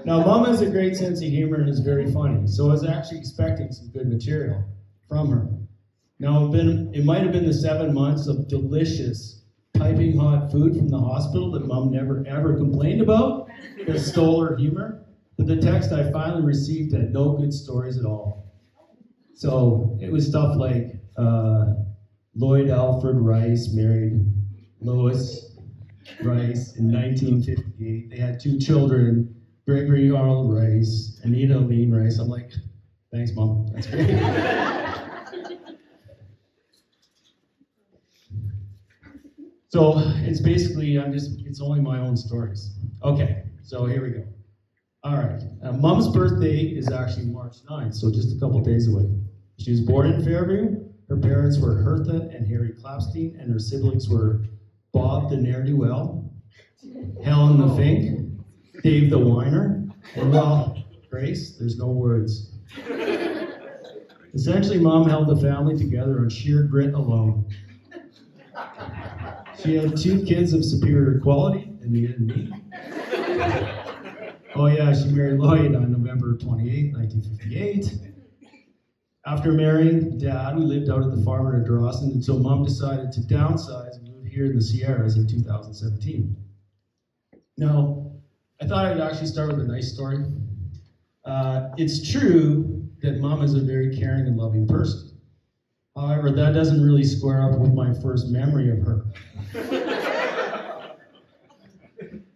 Now, Mom has a great sense of humor and is very funny, so I was actually expecting some good material from her. Now, it might have been the 7 months of delicious, piping hot food from the hospital that Mom never ever complained about that stole her humor, but the text I finally received had no good stories at all. So it was stuff like Lloyd Alfred Rice married Lois Rice in 1958. They had 2 children, Gregory Arnold Rice, Anita Aline Rice. I'm like, thanks, Mom. That's great. So it's basically, it's only my own stories. Okay, so here we go. All right, Mom's birthday is actually March 9th, so just a couple days away. She was born in Fairview. Her parents were Hertha and Harry Klappstein, and her siblings were Bob the Ne'er-do-well, Helen the Fink, Dave the Whiner, and well, Grace, there's no words. Essentially, Mom held the family together on sheer grit alone. She had 2 kids of superior quality, Anita and me. Oh yeah, she married Lloyd on November 28, 1958. After marrying Dad, we lived out at the farm in Dawson until Mom decided to downsize and move here in the Sierras in 2017. Now, I thought I'd actually start with a nice story. It's true that Mom is a very caring and loving person. However, that doesn't really square up with my first memory of her.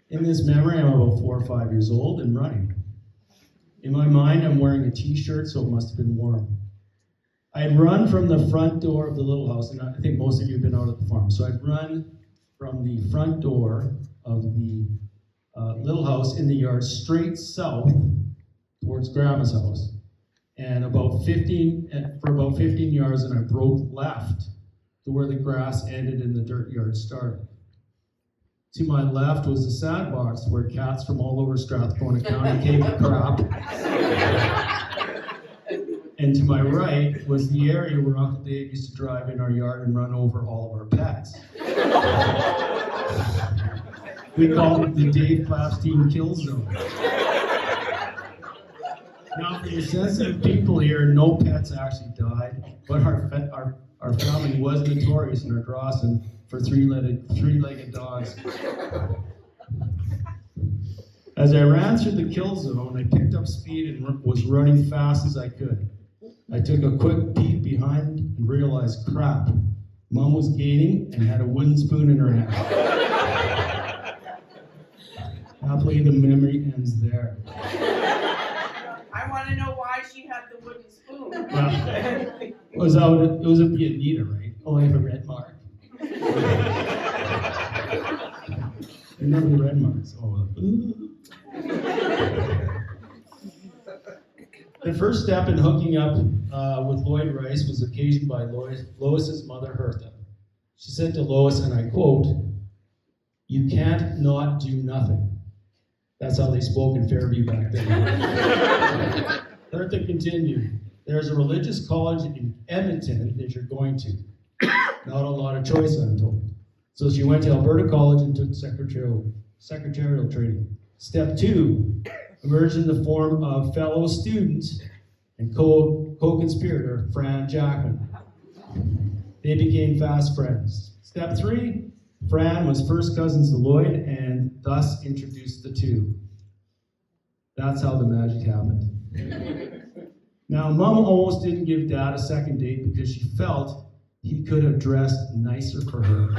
In this memory, I'm about 4 or 5 years old and running. In my mind, I'm wearing a t-shirt, so it must have been warm. I'd run from the front door of the little house, and I think most of you have been out at the farm. So I'd run from the front door of the little house in the yard straight south towards Grandma's house. And for about 15 yards, and I broke left to where the grass ended and the dirt yard started. To my left was the sandbox where cats from all over Strathcona County came to crap. And to my right was the area where Uncle Dave used to drive in our yard and run over all of our pets. We called it the Dave Klappstein Kill Zone. Now, for the sensitive people here, no pets actually died, but our family was notorious in our Dawson for three-legged dogs. As I ran through the kill zone, I picked up speed and was running fast as I could. I took a quick peek behind and realized, crap, Mom was gaining and had a wooden spoon in her hand. Happily, the memory ends there. I want to know why she had the wooden spoon. Well, it was a Anita, right? Oh, I have a red mark. Remember the red marks? Oh. The first step in hooking up with Lloyd Rice was occasioned by Lois's mother, Hertha. She said to Lois, and I quote, "You can't not do nothing." That's how they spoke in Fairview back then. Hertha continued, "There's a religious college in Edmonton that you're going to. Not a lot of choice, I'm told." So she went to Alberta College and took secretarial training. Step 2, emerged in the form of fellow student and co-conspirator Fran Jackman. They became fast friends. Step 3, Fran was first cousins to Lloyd and thus introduced the two. That's how the magic happened. Now, Mom almost didn't give Dad a second date because she felt he could have dressed nicer for her.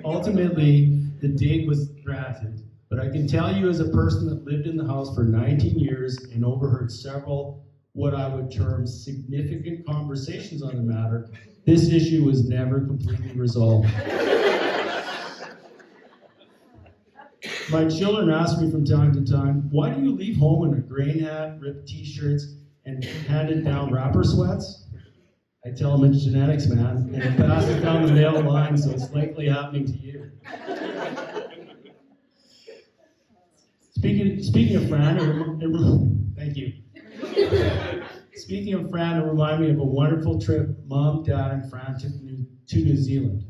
Ultimately, the date was granted, but I can tell you as a person that lived in the house for 19 years and overheard several what I would term significant conversations on the matter, this issue was never completely resolved. My children ask me from time to time, why do you leave home in a grain hat, ripped t-shirts, and handed down rapper sweats? I tell them it's genetics, man, and it passes down the male line, so it's likely happening to you. Speaking of Fran, thank you. Speaking of Fran, it reminded me of a wonderful trip Mom, Dad, and Fran took to New Zealand.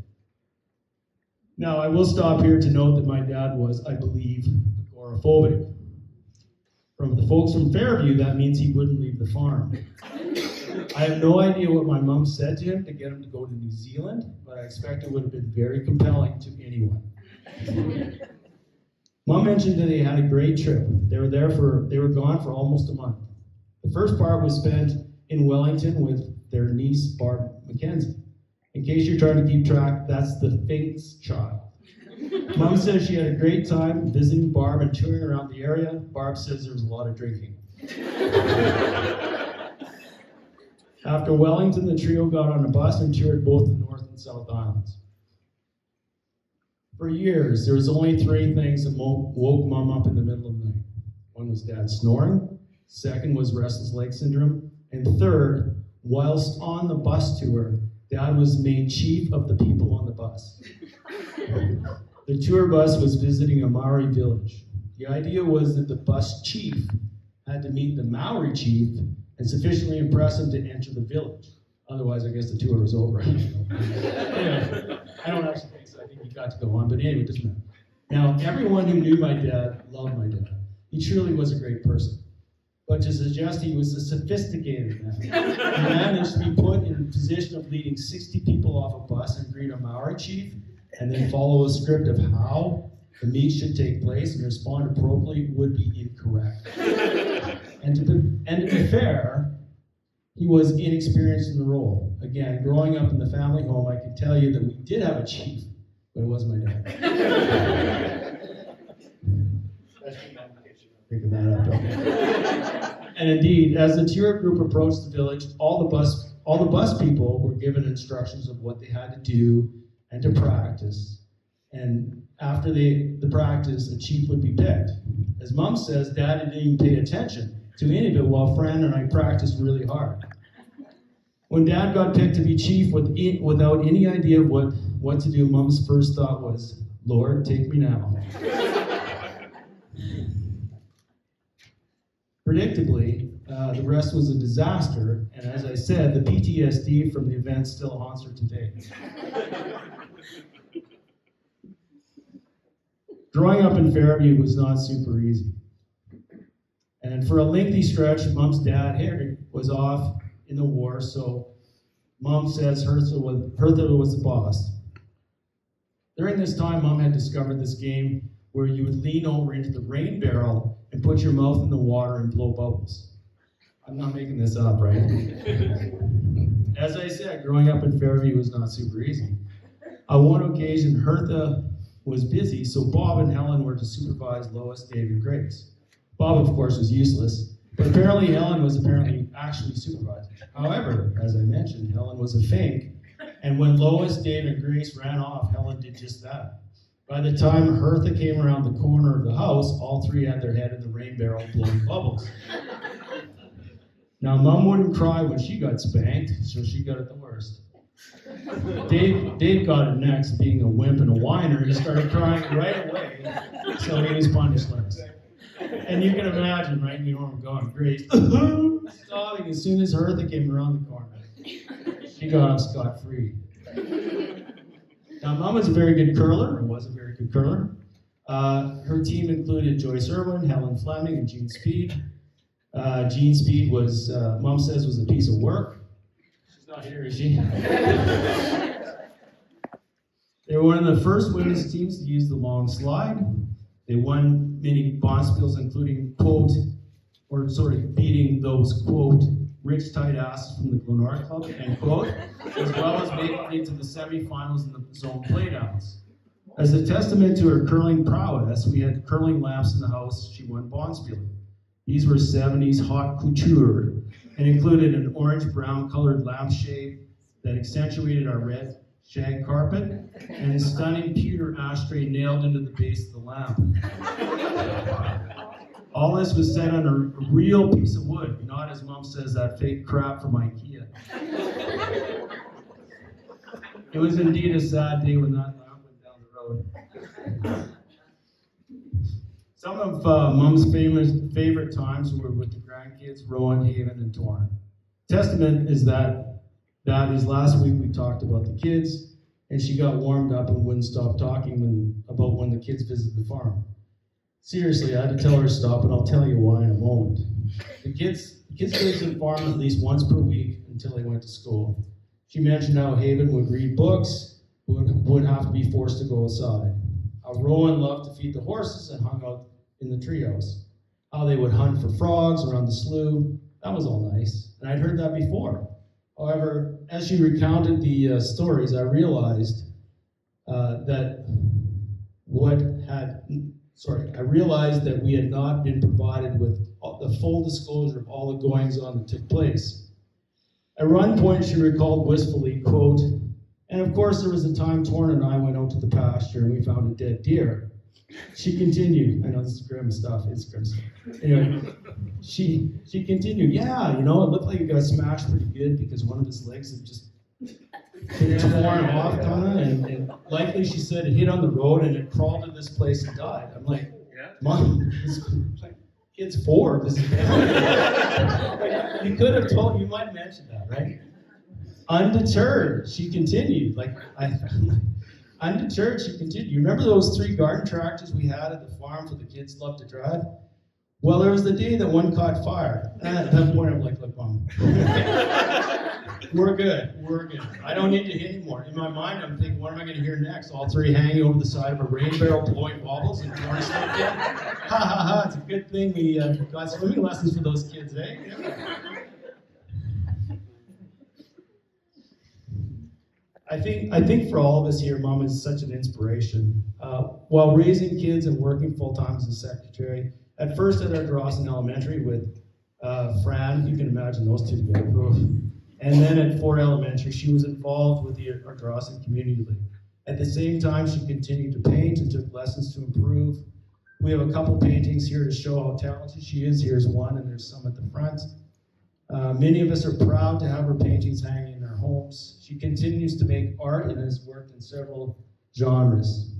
Now, I will stop here to note that my dad was, I believe, agoraphobic. From the folks from Fairview, that means he wouldn't leave the farm. I have no idea what my mom said to him to get him to go to New Zealand, but I expect it would have been very compelling to anyone. Mom mentioned that they had a great trip. They were gone for almost a month. The first part was spent in Wellington with their niece, Barb Mackenzie. In case you're trying to keep track, that's the Fink's child. Mom says she had a great time visiting Barb and touring around the area. Barb says there was a lot of drinking. After Wellington, the trio got on a bus and toured both the North and South Islands. For years, there was only three things that woke Mom up in the middle of the night. One was Dad snoring, second was restless leg syndrome, and third, whilst on the bus tour, Dad was made chief of the people on the bus. The tour bus was visiting a Maori village. The idea was that the bus chief had to meet the Maori chief and sufficiently impress him to enter the village. Otherwise, I guess the tour was over. Anyway, I don't actually think so. I think he got to go on, but anyway, it doesn't matter. Now, everyone who knew my dad loved my dad. He truly was a great person. But to suggest he was a sophisticated man, he managed to be put in a position of leading 60 people off a bus and greet a Maori chief, and then follow a script of how the meet should take place and respond appropriately would be incorrect. And to be fair, he was inexperienced in the role. Again, growing up in the family home, I can tell you that we did have a chief, but it wasn't my dad. Picking that up, okay. And indeed, as the tour group approached the village, all the bus people were given instructions of what they had to do and to practice. And after the practice, a chief would be picked. As Mom says, Dad didn't even pay attention to any of it while Fran and I practiced really hard. When Dad got picked to be chief without any idea of what to do, Mom's first thought was, Lord, take me now. Predictably, the rest was a disaster, and as I said, the PTSD from the event still haunts her today. Growing up in Fairview was not super easy. And for a lengthy stretch, Mom's dad, Harry, was off in the war, so Mom says Hertha was the boss. During this time, Mom had discovered this game where you would lean over into the rain barrel and put your mouth in the water and blow bubbles. I'm not making this up, right? As I said, growing up in Fairview was not super easy. On one occasion, Hertha was busy, so Bob and Helen were to supervise Lois, Dave, and Grace. Bob, of course, was useless, but apparently Helen was actually supervising. However, as I mentioned, Helen was a fake, and when Lois, Dave, and Grace ran off, Helen did just that. By the time Hertha came around the corner of the house, all three had their head in the rain barrel blowing bubbles. Now, Mom wouldn't cry when she got spanked, so she got it the worst. Dave got it next, being a wimp and a whiner. He started crying right away, so he was punished last. And you can imagine, right? You know where I'm going. Grace sobbing as soon as Hertha came around the corner. She got off scot-free. Now, Mom was a very good curler, or was a very good curler. Her team included Joyce Irwin, Helen Fleming, and Jean Speed. Jean Speed was, Mom says, was a piece of work. She's not here, is she? They were one of the first women's teams to use the long slide. They won many bonspiels, including, quote, or sort of beating those, quote, rich tight asses from the Glenora Club, end quote, as well as making it into the semifinals in the zone playdowns. As a testament to her curling prowess, we had curling lamps in the house she won bonspieling. These were 70s haute couture and included an orange-brown colored lampshade that accentuated our red shag carpet and a stunning pewter ashtray nailed into the base of the lamp. All this was set on a real piece of wood, not, as Mom says, that fake crap from IKEA. It was indeed a sad day when that lamp went down the road. Some of Mom's favorite times were with the grandkids, Rowan, Haven, and Torrin. Testament is that is last week we talked about the kids, and she got warmed up and wouldn't stop talking about when the kids visited the farm. Seriously, I had to tell her to stop, and I'll tell you why in a moment. The kids visited the farm at least once per week until they went to school. She mentioned how Haven would read books, would have to be forced to go outside. How Rowan loved to feed the horses and hung out in the treehouse. How they would hunt for frogs around the slough. That was all nice, and I'd heard that before. However, as she recounted the stories, I realized that we had not been provided with the full disclosure of all the goings-on that took place. At one point, she recalled wistfully, quote, "And of course there was a time Torn and I went out to the pasture and we found a dead deer." She continued, I know this is grim stuff, it's grim stuff. Anyway, she continued, "Yeah, it looked like it got smashed pretty good because one of his legs had just been torn off, and likely," she said, "it hit on the road and it crawled to this place and died." I'm like, "Mom, kid's 4. This is you could have told, you might mention that, right?" Undeterred, she continued, Undeterred, she continued, "You remember those 3 garden tractors we had at the farm for the kids loved to drive? Well, there was the day that one caught fire." And at that point, I'm like, "Look, Mom, we're good. I don't need to hear anymore." In my mind, I'm thinking, what am I going to hear next? All 3 hanging over the side of a rain barrel, blowing bubbles and Torn stepped in. Ha ha ha! It's a good thing we got swimming lessons for those kids, eh? Yeah. I think for all of us here, Mom is such an inspiration. While raising kids and working full-time as a secretary, at first at Ardrossan Elementary with Fran, you can imagine those 2 together, and then at Fort Elementary, she was involved with the Ardrossan Community League. At the same time, she continued to paint and took lessons to improve. We have a couple paintings here to show how talented she is. Here's one, and there's some at the front. Many of us are proud to have her paintings hanging in our homes. She continues to make art and has worked in several genres.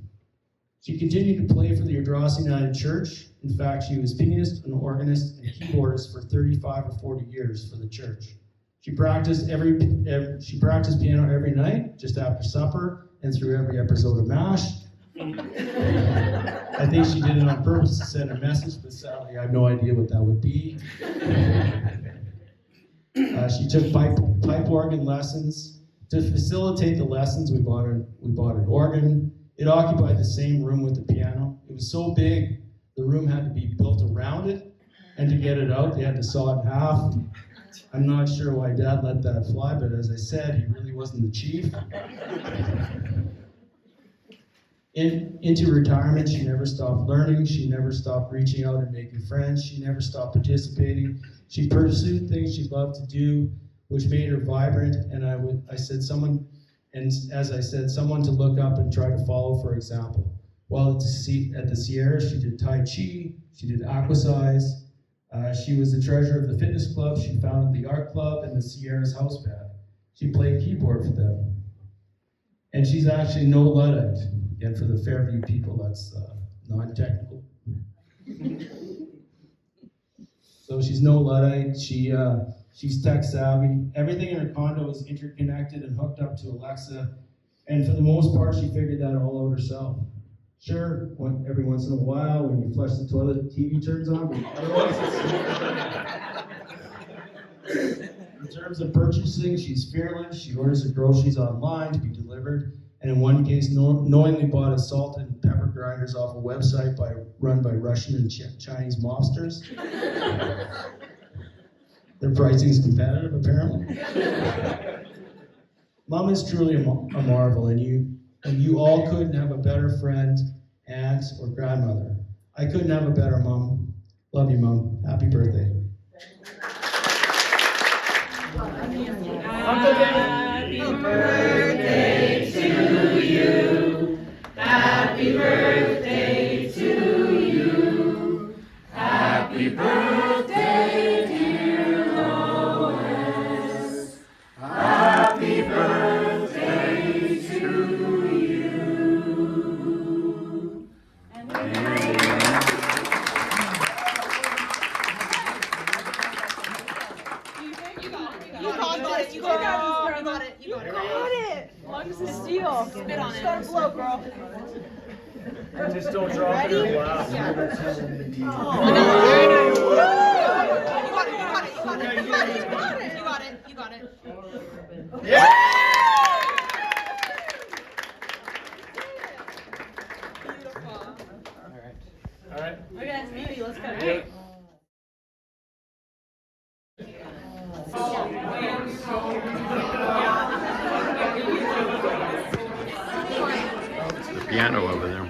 She continued to play for the Ardrossan United Church. In fact, she was pianist and organist and keyboardist for 35 or 40 years for the church. She practiced piano every night, just after supper, and through every episode of MASH. I think she did it on purpose to send a message, but sadly I have no idea what that would be. She took pipe organ lessons. To facilitate the lessons, we bought an organ. It occupied the same room with the piano. It was so big, the room had to be built around it, and to get it out, they had to saw it in half. I'm not sure why Dad let that fly, but as I said, he really wasn't the chief. Into retirement, she never stopped learning. She never stopped reaching out and making friends. She never stopped participating. She pursued things she loved to do, which made her vibrant. And as I said, someone to look up and try to follow, for example. While at the Sierra, she did Tai Chi. She did aquasize. She was the treasurer of the fitness club. She founded the art club and the Sierra's house band. She played keyboard for them. And she's actually no Luddite. Again, for the Fairview people, that's non-technical. So she's no Luddite. She's tech savvy. Everything in her condo is interconnected and hooked up to Alexa. And for the most part, she figured that all out herself. Sure, every once in a while, when you flush the toilet, the TV turns on, but otherwise in terms of purchasing, she's fearless. She orders her groceries online to be delivered, and in one case, knowingly bought a salt and pepper grinders off a website run by Russian and Chinese mobsters. Their pricing is competitive, apparently. Mom is truly a marvel, and you all couldn't have a better friend, aunt, or grandmother. I couldn't have a better mom. Love you, Mom. Happy birthday. Happy birthday to you. Happy birthday to you. Happy birthday, dear Lois. Happy birthday to you. Steal. Spit on it. Start blow, girl. Just don't drop your glass. You got it. Yeah! All right. Okay, maybe let's go. Piano over there.